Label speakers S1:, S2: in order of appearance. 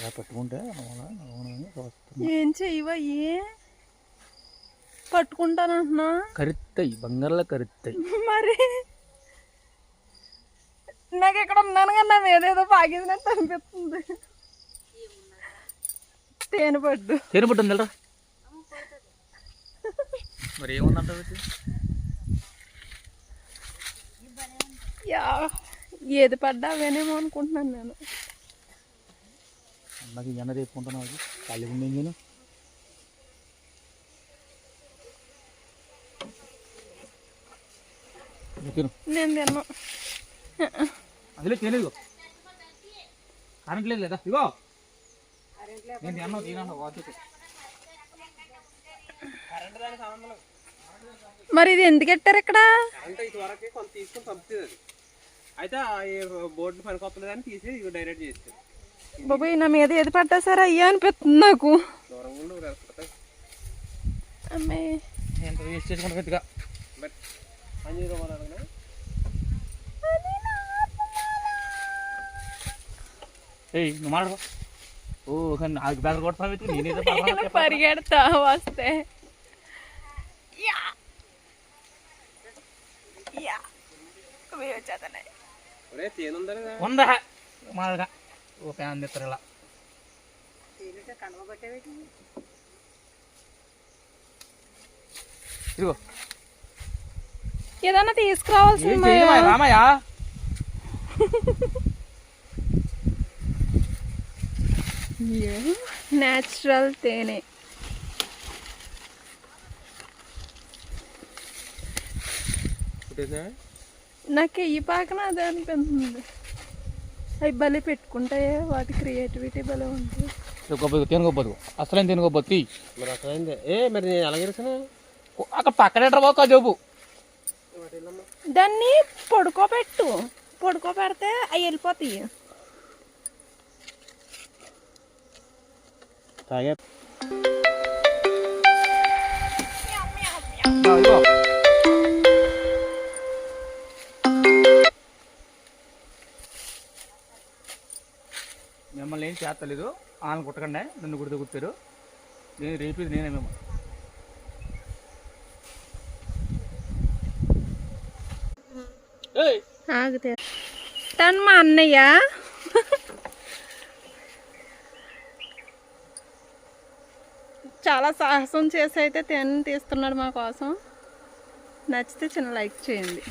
S1: పట్టుకుంటే
S2: ఏం చెయ్యవా పట్టుకుంటానంటున్నా
S1: కరుత్తాయి బంగారులో కరుత్తాయి
S2: మరి నాకు ఇక్కడ ఉన్నాను కానీ నా మీద ఏదో పాకినట్టు అనిపిస్తుంది తేనెపట్టు
S1: ఉందిరా మరి ఏముందంట
S2: ఏది పడ్డా అవేనేమో అనుకుంటున్నాను నేను
S1: అన్నకి ఎండ రేపుకుంటున్నావు అది ఖాళీ ఉంది నేను
S2: తిన్నా
S1: అందులో తినదు కరెంట్ లేదు లేదా ఇగో నేను తిన్నావు తినను
S2: మరి ఇది ఎందుకు పెట్టారు ఇక్కడ
S3: అయితే బోర్డు పనికొత్తలేదు అని తీసి డైరెక్ట్ చేస్తారు
S2: బాబు నా మీద ఏది పడ్డా సరే అయ్యా అనిపిస్తుంది నాకు అమ్మే
S1: వేస్ట్ చేసుకుంటా పెద్దగా నువ్వు మాట్లాడు ఓ నాకు బ్యాగ్ కొడతావు నేనేదో
S2: పరిగెడతా వస్తే
S1: ఉందా మాడగా ఓ ఫ్యాన్ తెస్తారు ఇలా ఇదిగో
S2: ఏదన్నా తీసుకురావాల్సింది
S1: రామయ్య
S2: నేచురల్ తేనె నాకు ఈ పాకన అదే అనిపిస్తుంది అవి భలే పెట్టుకుంటాయే వాటి క్రియేటివిటీ భలే ఉంటుంది
S1: తినగొబ్బదు అసలేం తినగొబ్బతి
S3: మరి అసలైందే మరి నేను అలాగే
S1: అక్కడ పక్కన పోక జోబు
S2: దాన్ని పడుకోబెడితే అవి వెళ్ళిపోతాయి
S1: మిమ్మల్ని ఏం చేస్తలేదు ఆమె కుట్టకండి నన్ను గుర్తు కుట్టారు నేను రేపేది నేనే మేము
S2: ఆగితే తను మా అన్నయ్య చాలా సాహసం చేసి అయితే తేనె తీస్తున్నాడు మా కోసం నచ్చితే చిన్న లైక్ చేయండి.